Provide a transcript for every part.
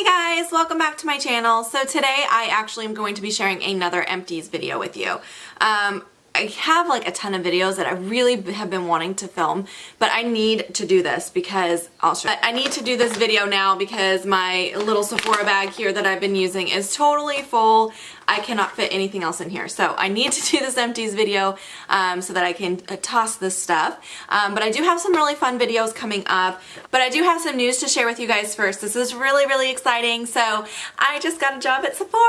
Hey guys, welcome back to my channel. So today I actually am going to be sharing another Empties video with you. I have like a ton of videos that I really have been wanting to film, but I need to do this because I need to do this video now because my little Sephora bag here that I've been using is totally full. I cannot fit anything else in here. So I need to do this Empties video so that I can toss this stuff. But I do have some really fun videos coming up. But I do have some news to share with you guys first. This is really, really exciting. So I just got a job at Sephora.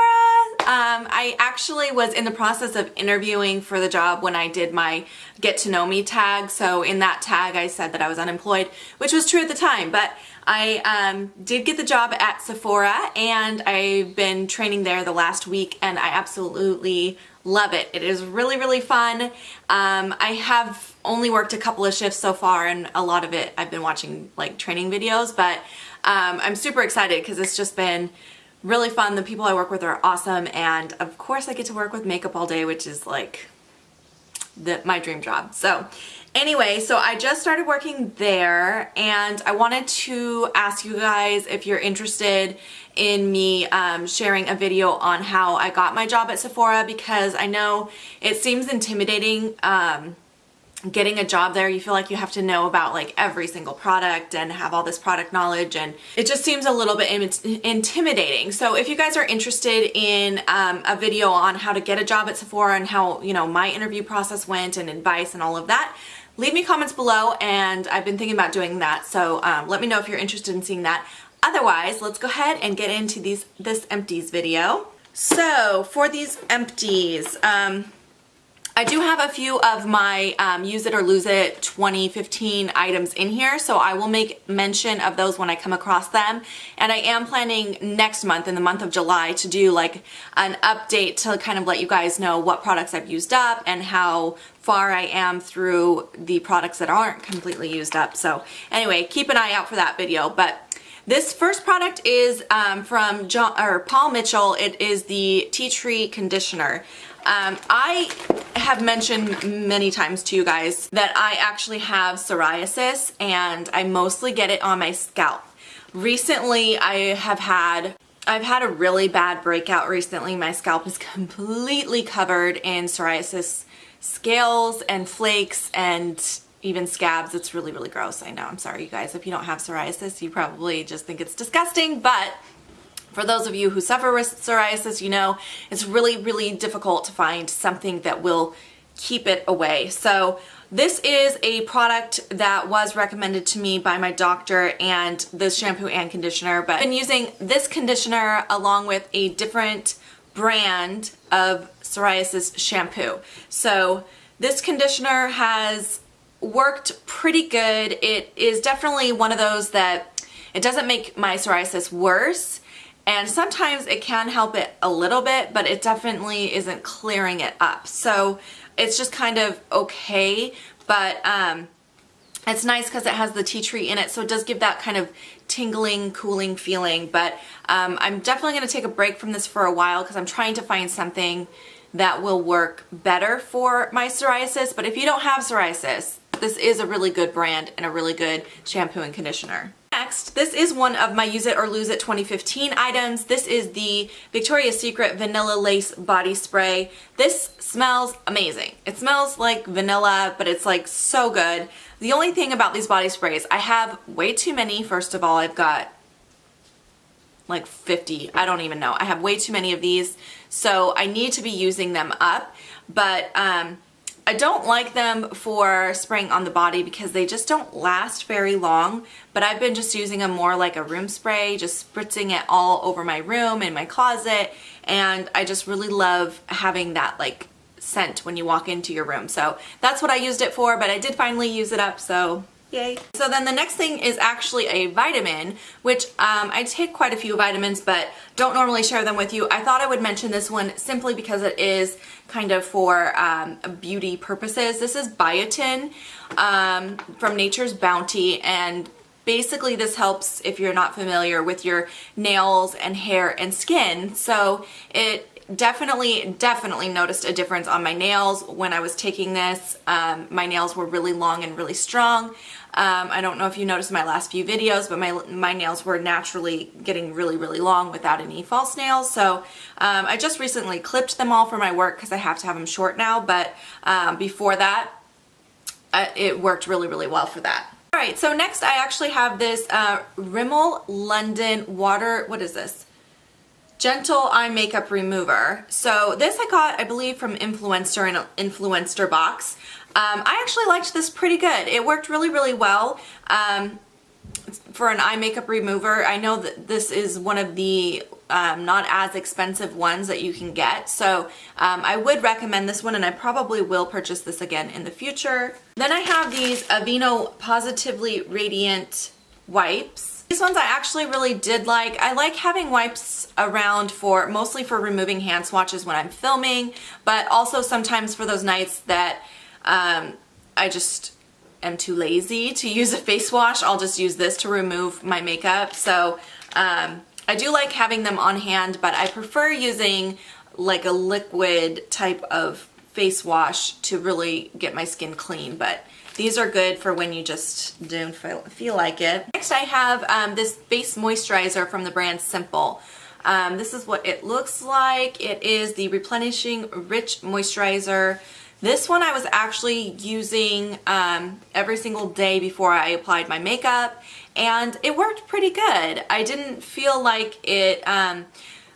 I actually was in the process of interviewing for the job when I did my get to know me tag. So in that tag I said that I was unemployed, which was true at the time. But I did get the job at Sephora and I've been training there the last week and I absolutely love it. It is really, really fun. I have only worked a couple of shifts so far and a lot of it I've been watching like training videos, but I'm super excited because it's just been really fun. The people I work with are awesome and of course I get to work with makeup all day, which is like my dream job. So anyway, so I just started working there and I wanted to ask you guys if you're interested in me sharing a video on how I got my job at Sephora, because I know it seems intimidating getting a job there. You feel like you have to know about like every single product and have all this product knowledge, and it just seems a little bit intimidating. So if you guys are interested in a video on how to get a job at Sephora and how, you know, my interview process went and advice and all of that, leave me comments below, and I've been thinking about doing that. So let me know if you're interested in seeing that. Otherwise, let's go ahead and get into this Empties video. So for these Empties, I do have a few of my Use It or Lose It 2015 items in here, so I will make mention of those when I come across them. And I am planning next month, in the month of July, to do like an update to kind of let you guys know what products I've used up and how far I am through the products that aren't completely used up. So anyway, keep an eye out for that video. But this first product is from Paul Mitchell. It is the Tea Tree Conditioner. I have mentioned many times to you guys that I actually have psoriasis and I mostly get it on my scalp. Recently I've had a really bad breakout recently. My scalp is completely covered in psoriasis scales and flakes and even scabs. It's really, really gross. I know. I'm sorry, you guys. If you don't have psoriasis, you probably just think it's disgusting, but for those of you who suffer with psoriasis, you know it's really, really difficult to find something that will keep it away. So this is a product that was recommended to me by my doctor, and this shampoo and conditioner, but I've been using this conditioner along with a different brand of psoriasis shampoo. So this conditioner has worked pretty good. It is definitely one of those that it doesn't make my psoriasis worse, and sometimes it can help it a little bit, but it definitely isn't clearing it up. So it's just kind of okay, but it's nice because it has the tea tree in it, so it does give that kind of tingling, cooling feeling. But I'm definitely going to take a break from this for a while because I'm trying to find something that will work better for my psoriasis. But if you don't have psoriasis, this is a really good brand and a really good shampoo and conditioner. Next, this is one of my Use It or Lose It 2015 items. This is the Victoria's Secret Vanilla Lace Body Spray. This smells amazing. It smells like vanilla, but it's like so good. The only thing about these body sprays, I have way too many. First of all, I've got like 50. I don't even know. I have way too many of these, so I need to be using them up. But I don't like them for spraying on the body because they just don't last very long, but I've been just using them more like a room spray, just spritzing it all over my room and my closet, and I just really love having that like scent when you walk into your room. So that's what I used it for, but I did finally use it up, so yay. So then the next thing is actually a vitamin, which I take quite a few vitamins, but don't normally share them with you. I thought I would mention this one simply because it is kind of for beauty purposes. This is biotin from Nature's Bounty, and basically this helps, if you're not familiar, with your nails and hair and skin. So it definitely noticed a difference on my nails when I was taking this. My nails were really long and really strong. I don't know if you noticed in my last few videos, but my nails were naturally getting really, really long without any false nails. So I just recently clipped them all for my work because I have to have them short now. But before that, it worked really, really well for that. All right, so next I actually have this Rimmel London Water, what is this? Gentle Eye Makeup Remover. So this I got, I believe, from Influencer in an Influencer box. I actually liked this pretty good. It worked really, really well for an eye makeup remover. I know that this is one of the not as expensive ones that you can get. So I would recommend this one, and I probably will purchase this again in the future. Then I have these Aveeno Positively Radiant wipes. These ones I actually really did like. I like having wipes around for mostly for removing hand swatches when I'm filming, but also sometimes for those nights that I just am too lazy to use a face wash. I'll just use this to remove my makeup. So I do like having them on hand, but I prefer using like a liquid type of face wash to really get my skin clean. But these are good for when you just don't feel like it. Next I have this face moisturizer from the brand Simple. This is what it looks like. It is the Replenishing Rich Moisturizer. This one I was actually using every single day before I applied my makeup, and it worked pretty good. I didn't feel like it, I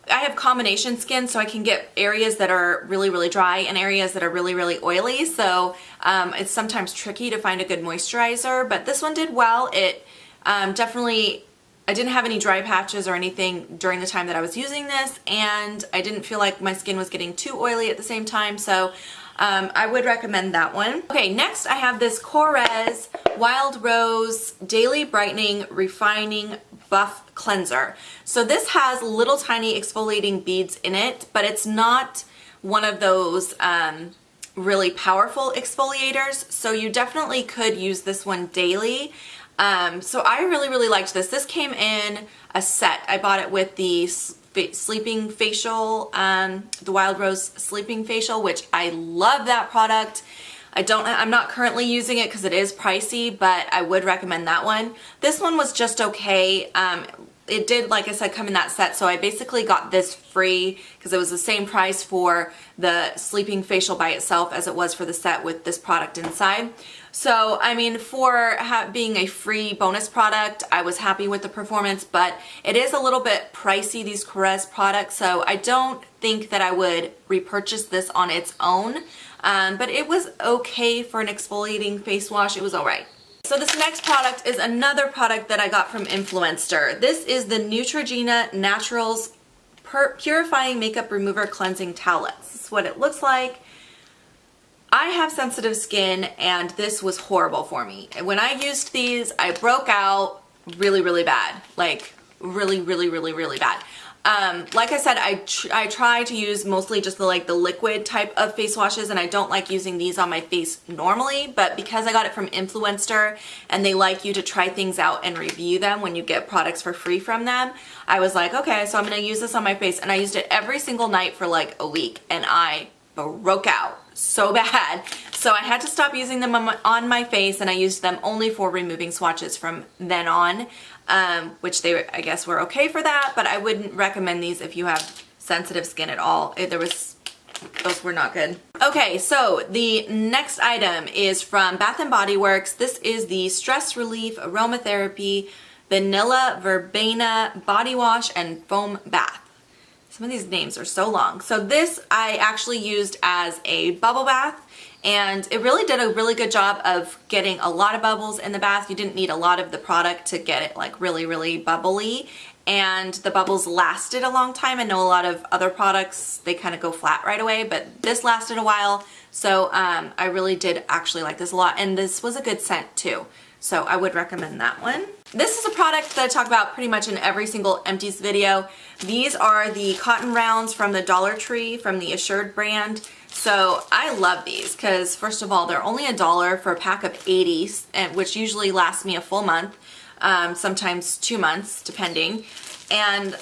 have combination skin, so I can get areas that are really, really dry and areas that are really, really oily, so it's sometimes tricky to find a good moisturizer, but this one did well. It definitely, I didn't have any dry patches or anything during the time that I was using this, and I didn't feel like my skin was getting too oily at the same time, so I would recommend that one. Okay, next I have this Korres Wild Rose Daily Brightening Refining Buff Cleanser. So this has little tiny exfoliating beads in it, but it's not one of those really powerful exfoliators, so you definitely could use this one daily. So I really, really liked this. This came in a set. I bought it with the sleeping facial, the Wild Rose sleeping facial, which I love that product. I'm not currently using it because it is pricey, but I would recommend that one. This one was just okay. It did, like I said, come in that set, so I basically got this free because it was the same price for the sleeping facial by itself as it was for the set with this product inside. So, I mean, for being a free bonus product, I was happy with the performance, but it is a little bit pricey, these Korres products, so I don't think that I would repurchase this on its own, but it was okay for an exfoliating face wash. It was alright. So this next product is another product that I got from Influencer. This is the Neutrogena Naturals Purifying Makeup Remover Cleansing Towelettes. This is what it looks like. I have sensitive skin, and this was horrible for me. When I used these, I broke out really, really bad. Like, really, really, really, really bad. Like I said, I try to use mostly just the liquid type of face washes, and I don't like using these on my face normally, but because I got it from Influencer and they like you to try things out and review them when you get products for free from them, I was like, okay, so I'm gonna use this on my face, and I used it every single night for like a week, and I broke out so bad. So I had to stop using them on my face, and I used them only for removing swatches from then on, which they, I guess, were okay for that, but I wouldn't recommend these if you have sensitive skin at all. Those were not good. Okay, so the next item is from Bath & Body Works. This is the Stress Relief Aromatherapy Vanilla Verbena Body Wash and Foam Bath. Some of these names are so long. So this I actually used as a bubble bath, and it really did a really good job of getting a lot of bubbles in the bath. You didn't need a lot of the product to get it like really, really bubbly, and the bubbles lasted a long time. I know a lot of other products, they kind of go flat right away, but this lasted a while. So I really did actually like this a lot, and this was a good scent too. So I would recommend that one. This is a product that I talk about pretty much in every single Empties video. These are the cotton rounds from the Dollar Tree from the Assured brand. So I love these because, first of all, they're only $1 for a pack of 80, which usually lasts me a full month, sometimes 2 months depending. And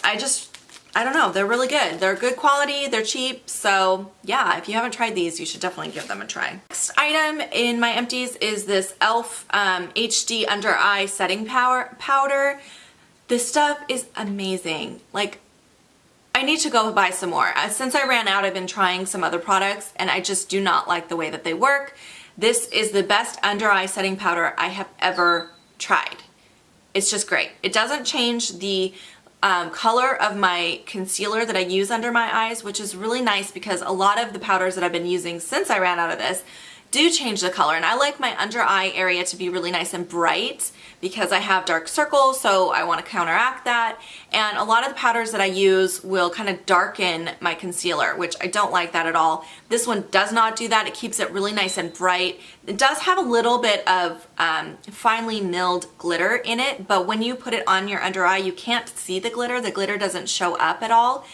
I don't know, they're really good. They're good quality, they're cheap, so yeah, if you haven't tried these, you should definitely give them a try. Next item in my empties is this e.l.f. HD Under Eye Setting Powder. This stuff is amazing. Like, I need to go buy some more. Since I ran out, I've been trying some other products, and I just do not like the way that they work. This is the best under eye setting powder I have ever tried. It's just great. It doesn't change the color of my concealer that I use under my eyes, which is really nice because a lot of the powders that I've been using since I ran out of this do change the color, and I like my under eye area to be really nice and bright because I have dark circles, so I want to counteract that. And a lot of the powders that I use will kind of darken my concealer, which I don't like that at all. This one does not do that. It keeps it really nice and bright. It does have a little bit of finely milled glitter in it, but when you put it on your under eye, you can't see the glitter. The glitter doesn't show up at all.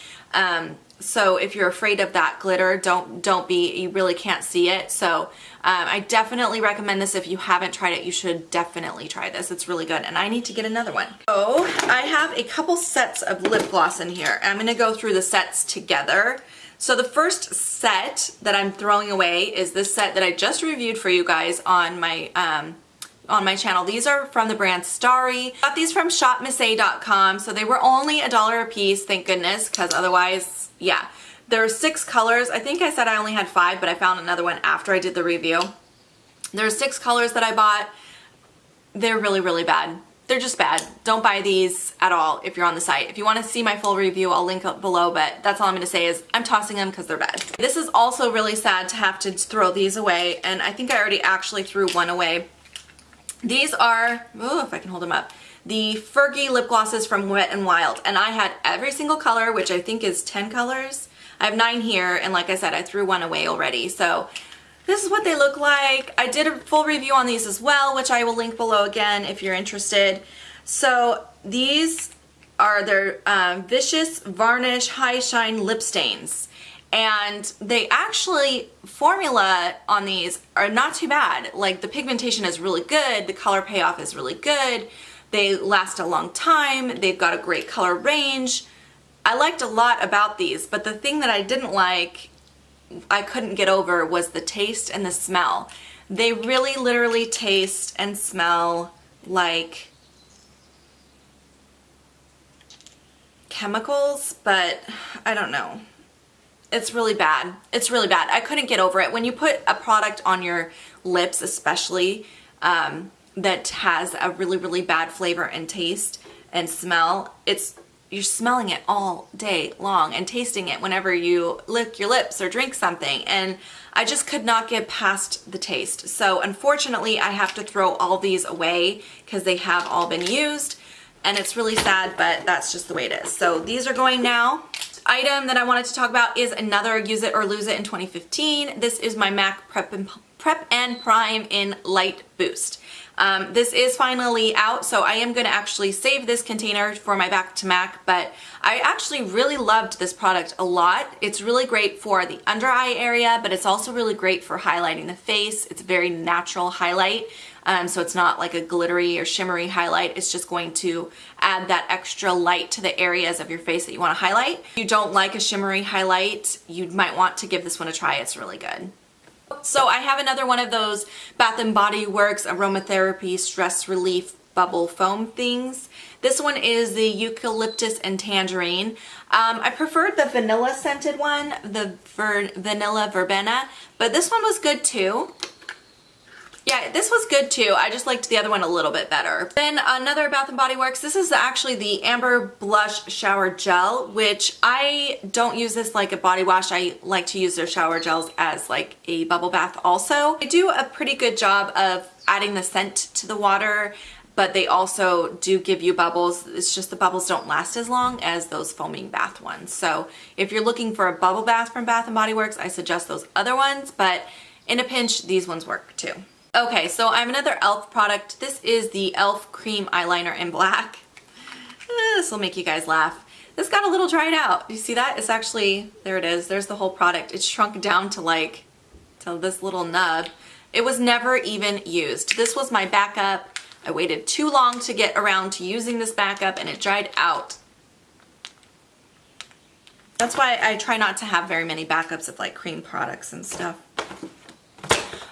So if you're afraid of that glitter, don't be, you really can't see it. So I definitely recommend this. If you haven't tried it, you should definitely try this. It's really good, and I need to get another one. So I have a couple sets of lip gloss in here. I'm gonna go through the sets together. So the first set that I'm throwing away is this set that I just reviewed for you guys on my channel. These are from the brand Starry. Got these from shopmissay.com, so they were only $1 a piece, thank goodness, because otherwise, yeah. There are 6 colors. I think I said I only had 5, but I found another one after I did the review. There are 6 colors that I bought. They're really, really bad. They're just bad. Don't buy these at all if you're on the site. If you want to see my full review, I'll link up below, but that's all I'm going to say is I'm tossing them because they're bad. This is also really sad to have to throw these away, and I think I already actually threw one away. These are, oh, if I can hold them up, the Fergie lip glosses from Wet n Wild, and I had every single color, which I think is 10 colors. I have 9 here, and like I said, I threw one away already. So this is what they look like. I did a full review on these as well, which I will link below again if you're interested. So these are their Vicious Varnish High Shine Lip Stains. And they actually, formula on these are not too bad. Like, the pigmentation is really good, the color payoff is really good, they last a long time, they've got a great color range. I liked a lot about these, but the thing that I didn't like, I couldn't get over, was the taste and the smell. They really literally taste and smell like chemicals, but I don't know. It's really bad. It's really bad. I couldn't get over it. When you put a product on your lips, especially, that has a really, really bad flavor and taste and smell, you're smelling it all day long and tasting it whenever you lick your lips or drink something, and I just could not get past the taste. So unfortunately, I have to throw all these away because they have all been used, and it's really sad, but that's just the way it is. So these are going now. Item that I wanted to talk about is another Use It or Lose It in 2015. This is my MAC Prep and Prime in Light Boost. This is finally out, so I am going to actually save this container for my back to MAC, but I actually really loved this product a lot. It's really great for the under eye area, but it's also really great for highlighting the face. It's a very natural highlight, so it's not like a glittery or shimmery highlight. It's just going to add that extra light to the areas of your face that you want to highlight. If you don't like a shimmery highlight, you might want to give this one a try. It's really good. So I have another one of those Bath & Body Works aromatherapy stress relief bubble foam things. This one is the eucalyptus and tangerine. I preferred the vanilla scented one, the vanilla verbena, but this one was good too. Yeah, this was good too. I just liked the other one a little bit better. Then another Bath & Body Works. This is actually the Amber Blush Shower Gel, which I don't use this like a body wash. I like to use their shower gels as like a bubble bath also. They do a pretty good job of adding the scent to the water, but they also do give you bubbles. It's just the bubbles don't last as long as those foaming bath ones. So if you're looking for a bubble bath from Bath & Body Works, I suggest those other ones, but in a pinch, these ones work too. Okay, so I have another e.l.f. product. This is the e.l.f. Cream Eyeliner in Black. This will make you guys laugh. This got a little dried out. You see that? It's actually, there it is. There's the whole product. It's shrunk down to this little nub. It was never even used. This was my backup. I waited too long to get around to using this backup, and it dried out. That's why I try not to have very many backups of like cream products and stuff.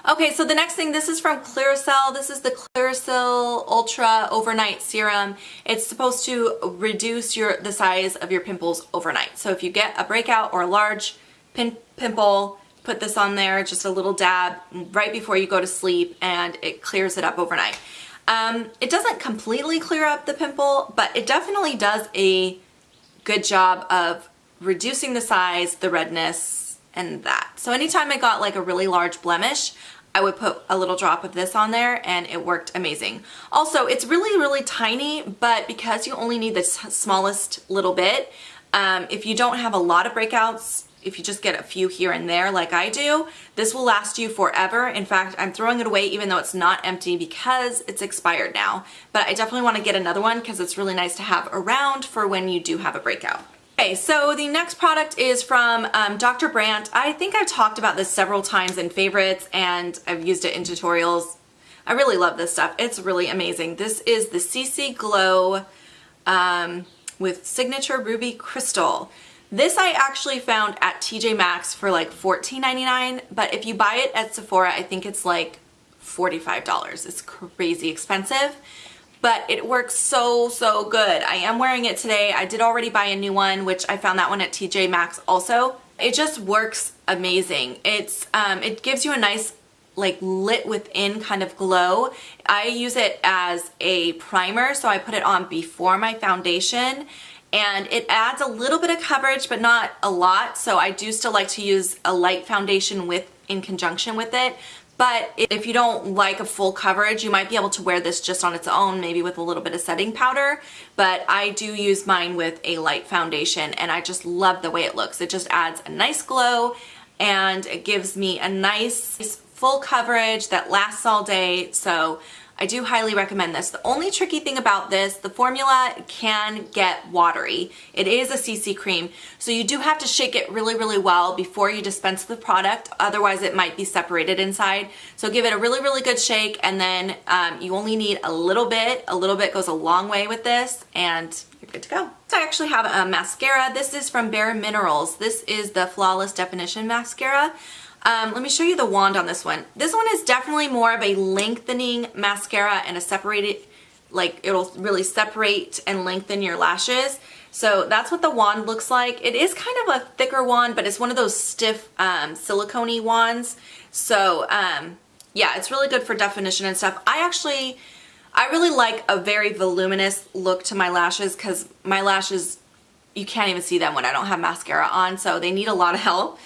Okay, so the next thing, this is from Clearasil. This is the Clearasil Ultra Overnight Serum. It's supposed to reduce the size of your pimples overnight. So if you get a breakout or a large pimple, put this on there, just a little dab right before you go to sleep, and it clears it up overnight. It doesn't completely clear up the pimple, but it definitely does a good job of reducing the size, the redness, and that. So anytime I got like a really large blemish, I would put a little drop of this on there and it worked amazing. Also, it's really, really tiny, but because you only need the smallest little bit, if you don't have a lot of breakouts, if you just get a few here and there like I do, this will last you forever. In fact, I'm throwing it away even though it's not empty because it's expired now. But I definitely want to get another one because it's really nice to have around for when you do have a breakout. Okay, so the next product is from Dr. Brandt. I think I've talked about this several times in favorites and I've used it in tutorials. I really love this stuff. It's really amazing. This is the CC Glow with Signature Ruby Crystal. This I actually found at TJ Maxx for like $14.99, but if you buy it at Sephora, I think it's like $45. It's crazy expensive. But it works so, so good. I am wearing it today. I did already buy a new one, which I found that one at TJ Maxx also. It just works amazing. It gives you a nice like lit within kind of glow. I use it as a primer, so I put it on before my foundation. And it adds a little bit of coverage, but not a lot. So I do still like to use a light foundation in conjunction with it. But if you don't like a full coverage, you might be able to wear this just on its own, maybe with a little bit of setting powder. But I do use mine with a light foundation and I just love the way it looks. It just adds a nice glow and it gives me a nice full coverage that lasts all day. So I do highly recommend this. The only tricky thing about this, the formula can get watery. It is a CC cream, so you do have to shake it really, really well before you dispense the product. Otherwise, it might be separated inside. So give it a really, really good shake, and then you only need a little bit. A little bit goes a long way with this, and you're good to go. So I actually have a mascara. This is from Bare Minerals. This is the Flawless Definition Mascara. Let me show you the wand on this one. This one is definitely more of a lengthening mascara and a separated, like it'll really separate and lengthen your lashes. So that's what the wand looks like. It is kind of a thicker wand, but it's one of those stiff silicone-y wands. So yeah, it's really good for definition and stuff. I really like a very voluminous look to my lashes because my lashes, you can't even see them when I don't have mascara on, so they need a lot of help.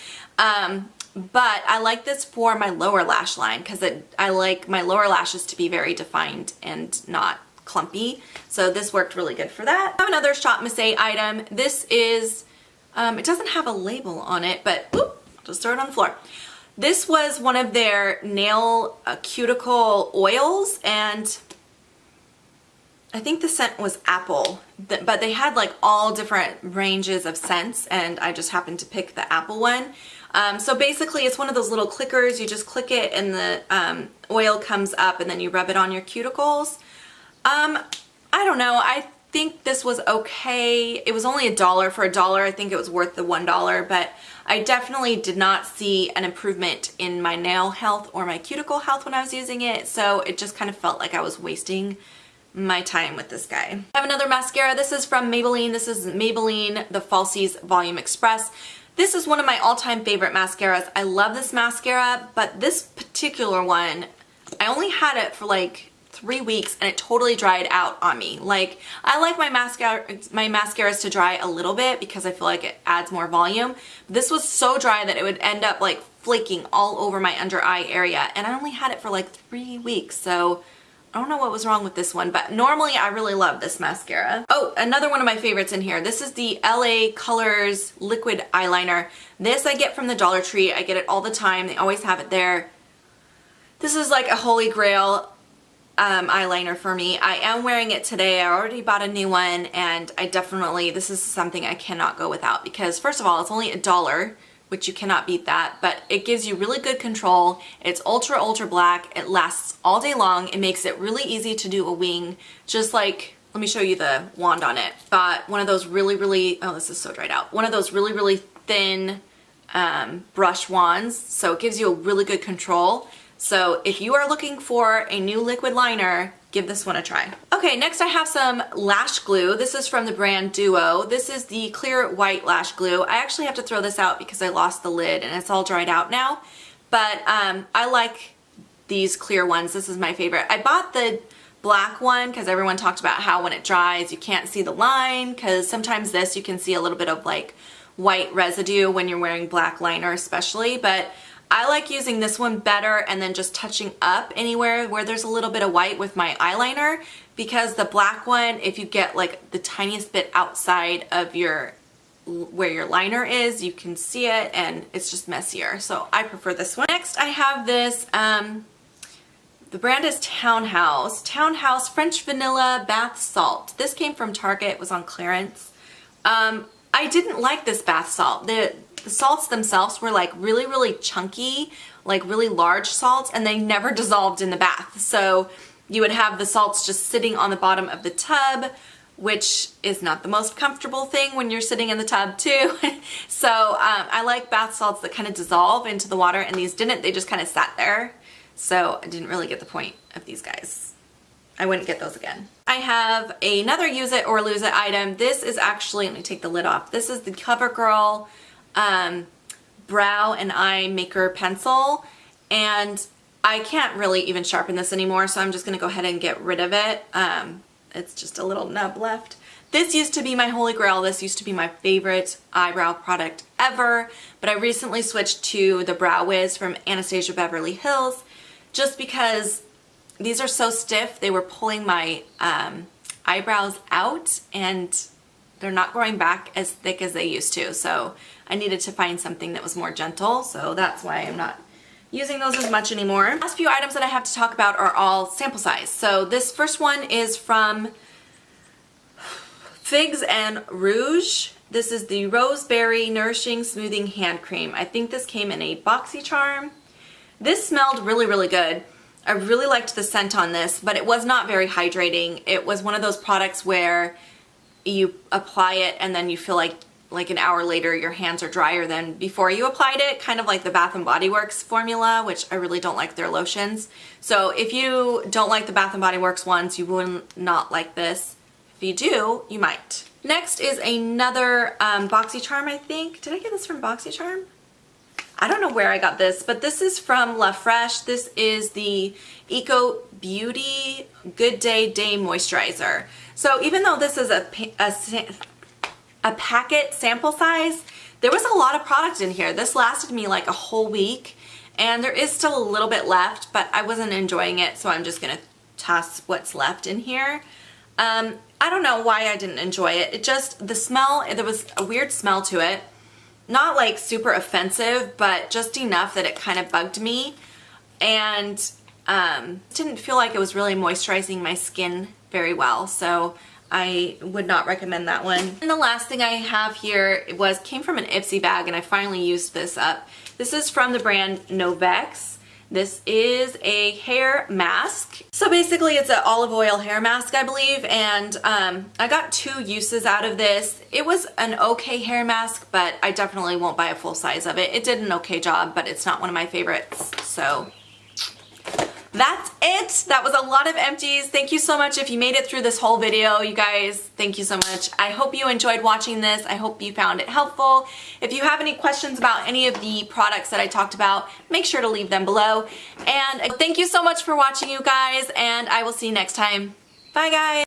But I like this for my lower lash line because I like my lower lashes to be very defined and not clumpy. So this worked really good for that. I have another Shop Missé item. This is, it doesn't have a label on it, but whoop, I'll just throw it on the floor. This was one of their nail cuticle oils, and I think the scent was apple, but they had like all different ranges of scents, and I just happened to pick the apple one. So basically it's one of those little clickers. You just click it and the oil comes up and then you rub it on your cuticles. I don't know. I think this was okay. It was only $1 for $1. I think it was worth the $1, but I definitely did not see an improvement in my nail health or my cuticle health when I was using it. So it just kind of felt like I was wasting my time with this guy. I have another mascara. This is from Maybelline. This is Maybelline The Falsies Volume Express. This is one of my all-time favorite mascaras. I love this mascara, but this particular one, I only had it for like 3 weeks and it totally dried out on me. Like, I like my mascaras to dry a little bit because I feel like it adds more volume. This was so dry that it would end up like flaking all over my under eye area, and I only had it for like 3 weeks, so I don't know what was wrong with this one, but normally I really love this mascara. Oh, another one of my favorites in here. This is the LA Colors Liquid Eyeliner. This I get from the Dollar Tree. I get it all the time. They always have it there. This is like a holy grail eyeliner for me. I am wearing it today. I already bought a new one, and this is something I cannot go without because first of all, it's only $1, which you cannot beat that, but it gives you really good control. It's ultra, ultra black. It lasts all day long. It makes it really easy to do a wing, just like let me show you the wand on it. But one of those really, oh, this is so dried out. One of those really thin brush wands. So it gives you a really good control. So if you are looking for a new liquid liner, give this one a try. Okay, next I have some lash glue. This is from the brand Duo. This is the clear white lash glue. I actually have to throw this out because I lost the lid and it's all dried out now. But I like these clear ones. This is my favorite. I bought the black one because everyone talked about how when it dries you can't see the line, because sometimes this you can see a little bit of like white residue when you're wearing black liner especially, but I like using this one better and then just touching up anywhere where there's a little bit of white with my eyeliner, because the black one, if you get like the tiniest bit outside of your where your liner is, you can see it and it's just messier. So I prefer this one. Next I have this the brand is Townhouse French Vanilla Bath Salt. This came from Target, it was on clearance. I didn't like this bath salt. The salts themselves were like really chunky, like really large salts, and they never dissolved in the bath. So you would have the salts just sitting on the bottom of the tub, which is not the most comfortable thing when you're sitting in the tub too. So I like bath salts that kind of dissolve into the water, and these didn't. They just kind of sat there. So I didn't really get the point of these guys. I wouldn't get those again. I have another use it or lose it item. This is actually, let me take the lid off. This is the CoverGirl brow and eye maker pencil, and I can't really even sharpen this anymore, so I'm just gonna go ahead and get rid of it. It's just a little nub left. This used to be my holy grail. This used to be my favorite eyebrow product ever, but I recently switched to the Brow Wiz from Anastasia Beverly Hills just because these are so stiff. They were pulling my eyebrows out and they're not growing back as thick as they used to. So I needed to find something that was more gentle. So that's why I'm not using those as much anymore. Last few items that I have to talk about are all sample size. So this first one is from Figs and Rouge. This is the Roseberry Nourishing Smoothing Hand Cream. I think this came in a BoxyCharm. This smelled really good. I really liked the scent on this, but it was not very hydrating. It was one of those products where you apply it and then you feel like an hour later your hands are drier than before you applied it, kind of like the Bath & Body Works formula, which I really don't like their lotions. So if you don't like the Bath & Body Works ones, you will not like this. If you do, you might. Next is another BoxyCharm, I think. Did I get this from BoxyCharm? I don't know where I got this, but this is from La Fresh. This is the Eco Beauty Good Day Moisturizer. So even though this is a packet sample size, there was a lot of product in here. This lasted me like a whole week, and there is still a little bit left, but I wasn't enjoying it, so I'm just gonna toss what's left in here. I don't know why I didn't enjoy it. It just, the smell, there was a weird smell to it. Not like super offensive, but just enough that it kind of bugged me, and didn't feel like it was really moisturizing my skin very well, so I would not recommend that one. And the last thing I have here came from an Ipsy bag, and I finally used this up. This is from the brand Novex. This is a hair mask. So basically it's an olive oil hair mask, I believe, and I got 2 uses out of this. It was an okay hair mask, but I definitely won't buy a full size of it. It did an okay job, but it's not one of my favorites. So that's it. That was a lot of empties. Thank you so much if you made it through this whole video, you guys. Thank you so much. I hope you enjoyed watching this. I hope you found it helpful. If you have any questions about any of the products that I talked about, make sure to leave them below. And thank you so much for watching, you guys, and I will see you next time. Bye, guys.